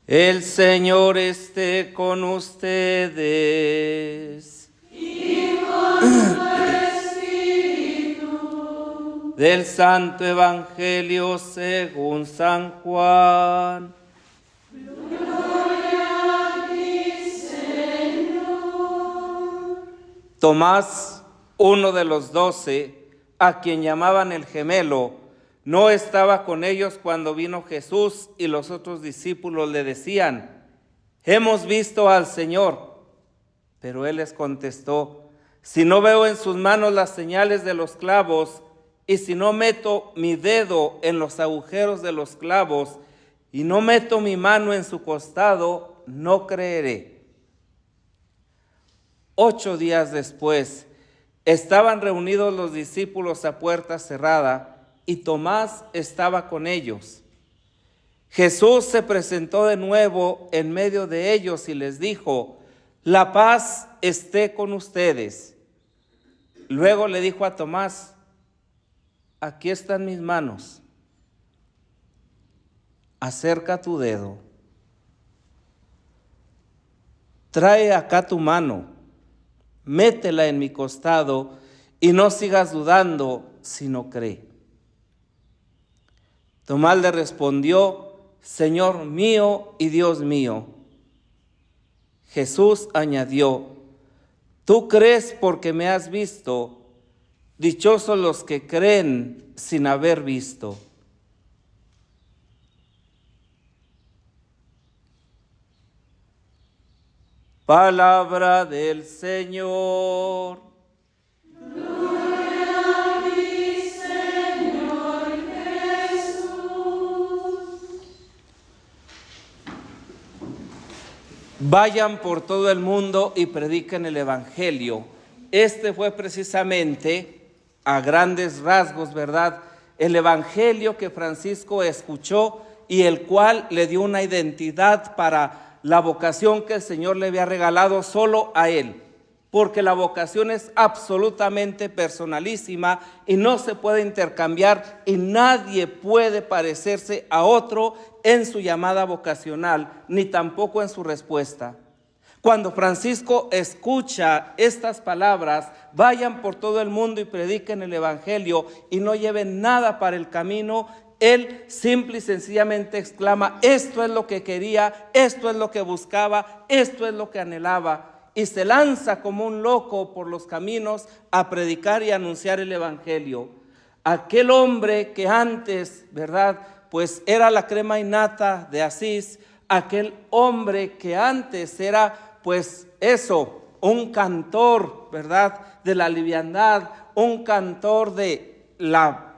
El Señor esté con ustedes. Y con tu espíritu. Del Santo Evangelio según San Juan. Gloria a ti, Señor. Tomás, uno de los 12, a quien llamaban el gemelo, no estaba con ellos cuando vino Jesús, y los otros discípulos le decían: hemos visto al Señor. Pero él les contestó: si no veo en sus manos las señales de los clavos, y si no meto mi dedo en los agujeros de los clavos, y no meto mi mano en su costado, no creeré. 8 días después, estaban reunidos los discípulos a puerta cerrada, y Tomás estaba con ellos. Jesús se presentó de nuevo en medio de ellos y les dijo: la paz esté con ustedes. Luego le dijo a Tomás: aquí están mis manos. Acerca tu dedo. Trae acá tu mano. Métela en mi costado y no sigas dudando, sino cree. Tomás le respondió: Señor mío y Dios mío. Jesús añadió: tú crees porque me has visto. Dichosos los que creen sin haber visto. Palabra del Señor. Vayan por todo el mundo y prediquen el Evangelio. Este fue precisamente, a grandes rasgos, ¿verdad?, el Evangelio que Francisco escuchó y el cual le dio una identidad para la vocación que el Señor le había regalado solo a él. Porque la vocación es absolutamente personalísima y no se puede intercambiar, y nadie puede parecerse a otro en su llamada vocacional, ni tampoco en su respuesta. Cuando Francisco escucha estas palabras: vayan por todo el mundo y prediquen el Evangelio y no lleven nada para el camino, él simple y sencillamente exclama: esto es lo que quería, esto es lo que buscaba, esto es lo que anhelaba. Y se lanza como un loco por los caminos a predicar y anunciar el Evangelio. Aquel hombre que antes, ¿verdad?, pues era la crema innata de Asís, aquel hombre que antes era, pues eso, un cantor, ¿verdad?, de la liviandad, un cantor de la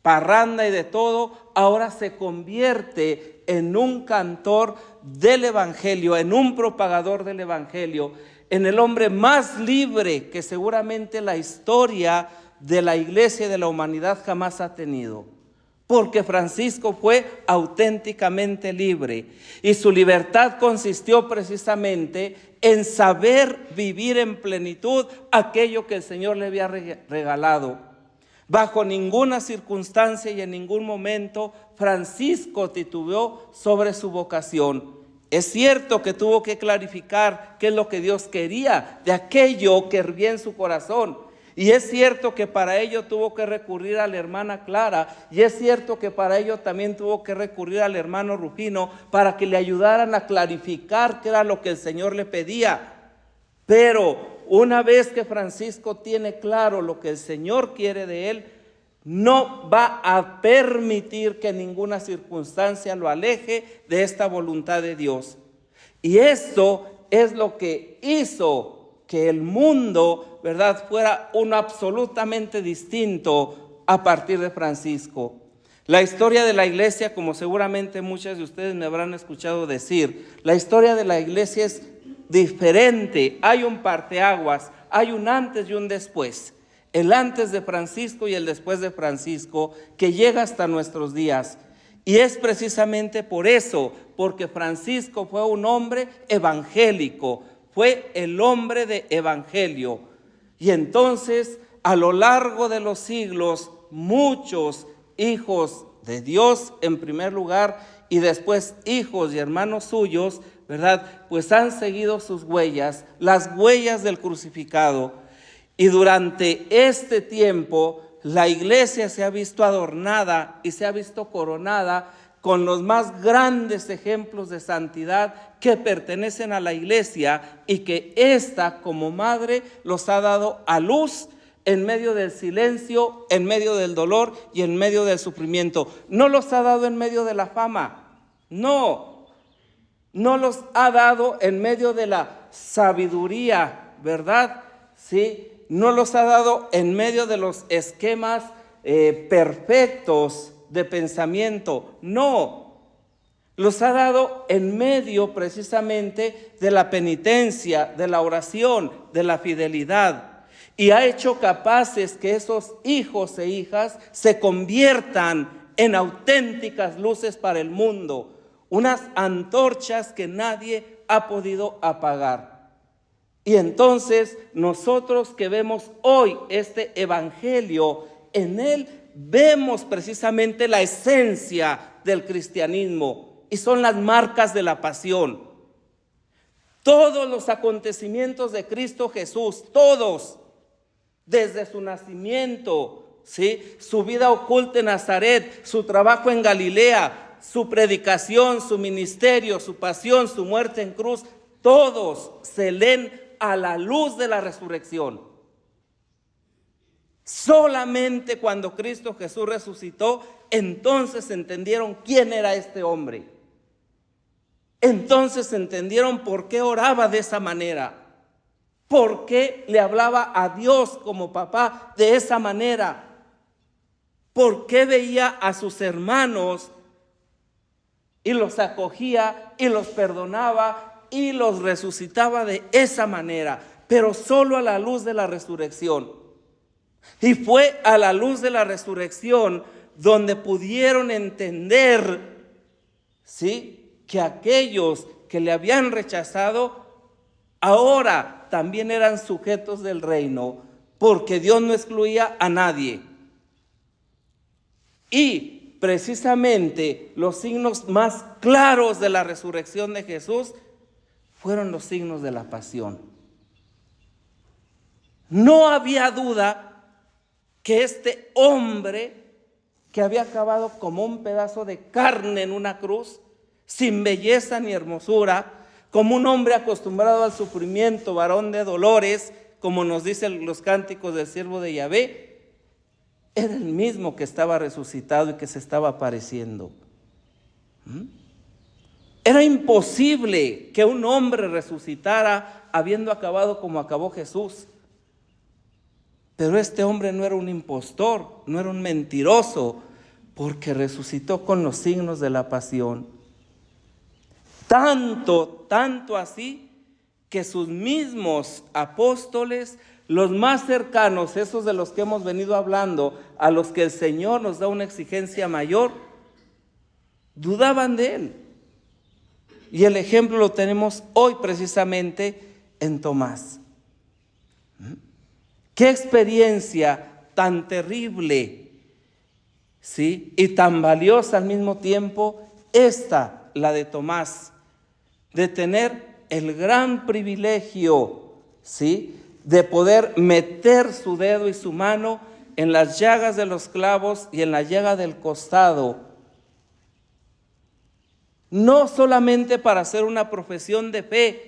parranda y de todo, ahora se convierte en un cantor del Evangelio, en un propagador del Evangelio, en el hombre más libre que seguramente la historia de la iglesia y de la humanidad jamás ha tenido. Porque Francisco fue auténticamente libre, y su libertad consistió precisamente en saber vivir en plenitud aquello que el Señor le había regalado. Bajo ninguna circunstancia y en ningún momento Francisco titubeó sobre su vocación. Es cierto que tuvo que clarificar qué es lo que Dios quería de aquello que hervía en su corazón. Y es cierto que para ello tuvo que recurrir a la hermana Clara, y es cierto que para ello también tuvo que recurrir al hermano Rufino para que le ayudaran a clarificar qué era lo que el Señor le pedía. Pero una vez que Francisco tiene claro lo que el Señor quiere de él, no va a permitir que ninguna circunstancia lo aleje de esta voluntad de Dios. Y esto es lo que hizo que el mundo, ¿verdad?, fuera uno absolutamente distinto a partir de Francisco. La historia de la iglesia, como seguramente muchas de ustedes me habrán escuchado decir, la historia de la iglesia es diferente. Hay un parteaguas, hay un antes y un después. El antes de Francisco y el después de Francisco, que llega hasta nuestros días. Y es precisamente por eso, porque Francisco fue un hombre evangélico, fue el hombre de evangelio. Y entonces, a lo largo de los siglos, muchos hijos de Dios en primer lugar y después hijos y hermanos suyos, ¿verdad? Pues han seguido sus huellas, las huellas del crucificado. Y durante este tiempo la iglesia se ha visto adornada y se ha visto coronada con los más grandes ejemplos de santidad que pertenecen a la iglesia y que ésta como madre los ha dado a luz en medio del silencio, en medio del dolor y en medio del sufrimiento. No los ha dado en medio de la fama, no los ha dado en medio de la sabiduría, ¿verdad? Sí, no los ha dado en medio de los esquemas perfectos de pensamiento, no, los ha dado en medio precisamente de la penitencia, de la oración, de la fidelidad, y ha hecho capaces que esos hijos e hijas se conviertan en auténticas luces para el mundo, unas antorchas que nadie ha podido apagar. Y entonces nosotros que vemos hoy este evangelio, en él vemos precisamente la esencia del cristianismo y son las marcas de la pasión. Todos los acontecimientos de Cristo Jesús, todos, desde su nacimiento, ¿sí?, su vida oculta en Nazaret, su trabajo en Galilea, su predicación, su ministerio, su pasión, su muerte en cruz, todos se leen a la luz de la resurrección. Solamente cuando Cristo Jesús resucitó, entonces entendieron quién era este hombre. Entonces entendieron por qué oraba de esa manera, por qué le hablaba a Dios como papá de esa manera, por qué veía a sus hermanos y los acogía y los perdonaba y los resucitaba de esa manera, pero solo a la luz de la resurrección. Y fue a la luz de la resurrección donde pudieron entender, ¿sí?, que aquellos que le habían rechazado ahora también eran sujetos del reino, porque Dios no excluía a nadie. Y precisamente los signos más claros de la resurrección de Jesús fueron los signos de la pasión. No había duda que este hombre que había acabado como un pedazo de carne en una cruz, sin belleza ni hermosura, como un hombre acostumbrado al sufrimiento, varón de dolores, como nos dicen los cánticos del siervo de Yahvé, era el mismo que estaba resucitado y que se estaba apareciendo. Era imposible que un hombre resucitara habiendo acabado como acabó Jesús. Pero este hombre no era un impostor, no era un mentiroso, porque resucitó con los signos de la pasión. Tanto así, que sus mismos apóstoles, los más cercanos, esos de los que hemos venido hablando, a los que el Señor nos da una exigencia mayor, dudaban de él. Y el ejemplo lo tenemos hoy precisamente en Tomás. Qué experiencia tan terrible, ¿sí?, y tan valiosa al mismo tiempo, la de Tomás, de tener el gran privilegio, ¿sí?, de poder meter su dedo y su mano en las llagas de los clavos y en la llaga del costado, no solamente para hacer una profesión de fe,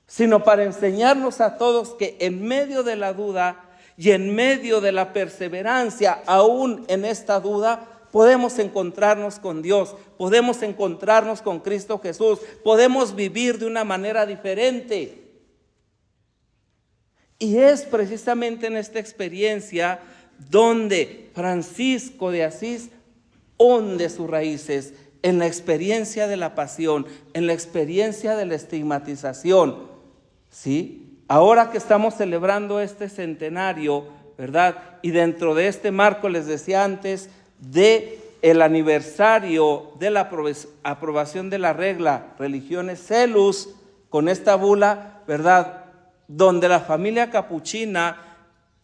sino para enseñarnos a todos que en medio de la duda y en medio de la perseverancia, aún en esta duda, podemos encontrarnos con Dios, podemos encontrarnos con Cristo Jesús, podemos vivir de una manera diferente. Y es precisamente en esta experiencia donde Francisco de Asís hunde sus raíces, en la experiencia de la pasión, en la experiencia de la estigmatización, ¿sí? Ahora que estamos celebrando este centenario, ¿verdad? Y dentro de este marco, les decía antes, de el aniversario de la aprobación de la regla Religiones Celus, con esta bula, ¿verdad?, donde la familia capuchina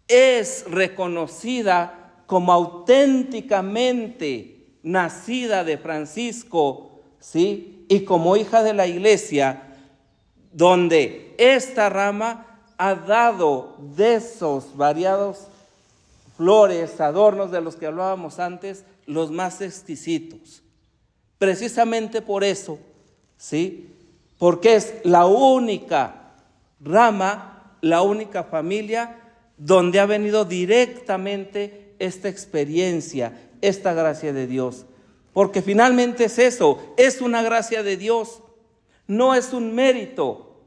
es reconocida como auténticamente nacida de Francisco, ¿sí? Y como hija de la iglesia, donde esta rama ha dado de esos variados flores, adornos de los que hablábamos antes, los más exquisitos. Precisamente por eso, ¿sí? Porque es la única rama, la única familia donde ha venido directamente esta experiencia, esta gracia de Dios. Porque finalmente es eso, es una gracia de Dios, no es un mérito.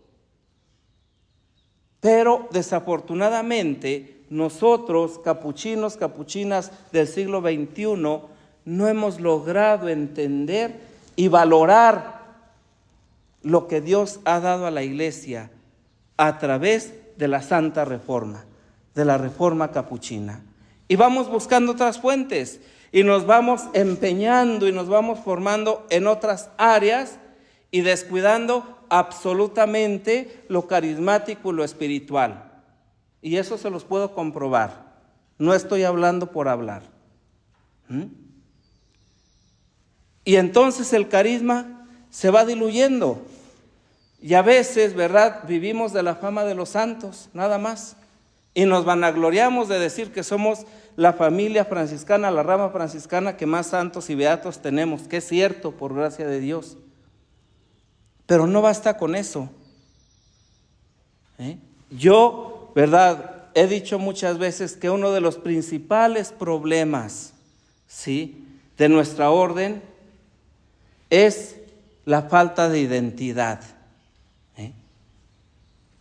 Pero desafortunadamente nosotros, capuchinos, capuchinas del siglo XXI, no hemos logrado entender y valorar lo que Dios ha dado a la iglesia a través de la Santa Reforma, de la Reforma Capuchina. Y vamos buscando otras fuentes y nos vamos empeñando y nos vamos formando en otras áreas y descuidando absolutamente lo carismático y lo espiritual. Y eso se los puedo comprobar. No estoy hablando por hablar. Y entonces el carisma se va diluyendo. Y a veces, ¿verdad?, vivimos de la fama de los santos, nada más. Y nos vanagloriamos de decir que somos la familia franciscana, la rama franciscana que más santos y beatos tenemos, que es cierto, por gracia de Dios. Pero no basta con eso. Yo, ¿verdad?, he dicho muchas veces que uno de los principales problemas, ¿sí?, de nuestra orden es la falta de identidad.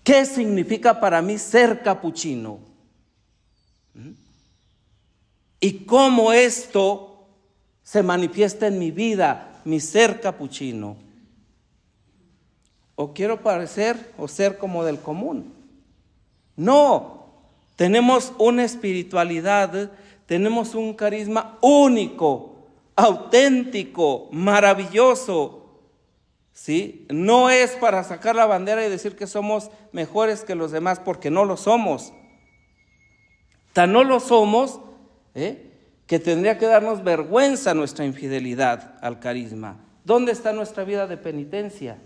¿Qué significa para mí ser capuchino? ¿Y cómo esto se manifiesta en mi vida, mi ser capuchino? ¿O quiero parecer o ser como del común? No, tenemos una espiritualidad, tenemos un carisma único, auténtico, maravilloso. ¿Sí? No es para sacar la bandera y decir que somos mejores que los demás, porque no lo somos. Tan no lo somos, que tendría que darnos vergüenza nuestra infidelidad al carisma. ¿Dónde está nuestra vida de penitencia?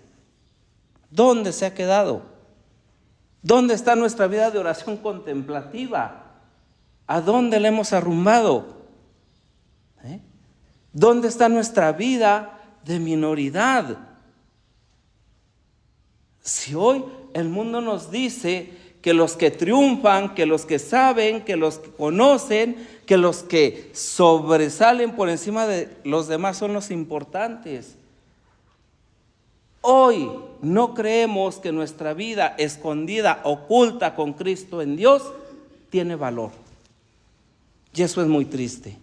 ¿Dónde se ha quedado? ¿Dónde está nuestra vida de oración contemplativa? ¿A dónde le hemos arrumbado? ¿Dónde está nuestra vida de minoridad? Si hoy el mundo nos dice que los que triunfan, que los que saben, que los que conocen, que los que sobresalen por encima de los demás son los importantes. Hoy no creemos que nuestra vida escondida, oculta con Cristo en Dios, tiene valor. Y eso es muy triste.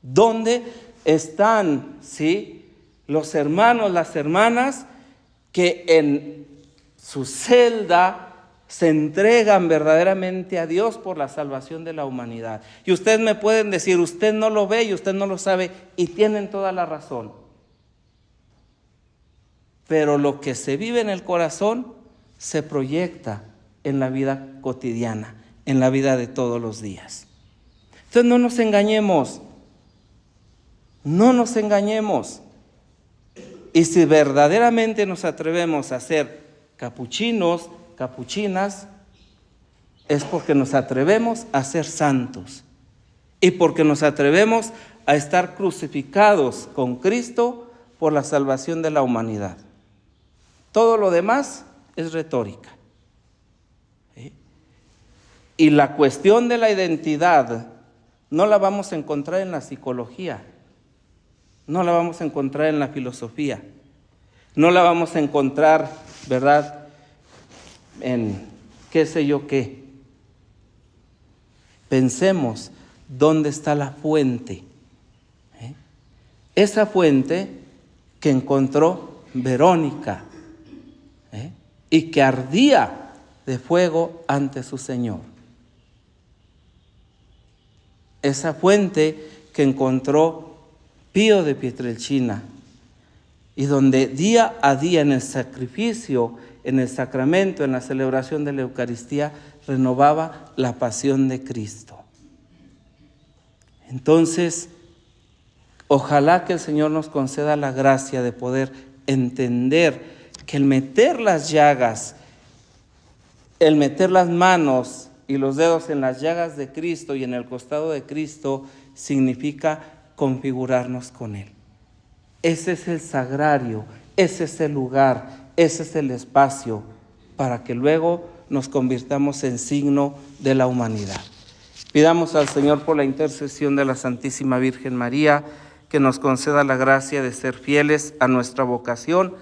¿Dónde están, sí, los hermanos, las hermanas que en su celda se entregan verdaderamente a Dios por la salvación de la humanidad? Y ustedes me pueden decir, usted no lo ve y usted no lo sabe, y tienen toda la razón. Pero lo que se vive en el corazón se proyecta en la vida cotidiana, en la vida de todos los días. Entonces no nos engañemos, no nos engañemos. Y si verdaderamente nos atrevemos a ser capuchinos, capuchinas, es porque nos atrevemos a ser santos y porque nos atrevemos a estar crucificados con Cristo por la salvación de la humanidad. Todo lo demás es retórica. Y la cuestión de la identidad no la vamos a encontrar en la psicología, no la vamos a encontrar en la filosofía, no la vamos a encontrar, ¿verdad?, en qué sé yo qué. Pensemos dónde está la fuente. Esa fuente que encontró Verónica, y que ardía de fuego ante su Señor. Esa fuente que encontró Pío de Pietrelcina, y donde día a día en el sacrificio, en el sacramento, en la celebración de la Eucaristía, renovaba la pasión de Cristo. Entonces, ojalá que el Señor nos conceda la gracia de poder entender que el meter las llagas, el meter las manos y los dedos en las llagas de Cristo y en el costado de Cristo significa configurarnos con Él. Ese es el sagrario, ese es el lugar, ese es el espacio para que luego nos convirtamos en signo de la humanidad. Pidamos al Señor por la intercesión de la Santísima Virgen María que nos conceda la gracia de ser fieles a nuestra vocación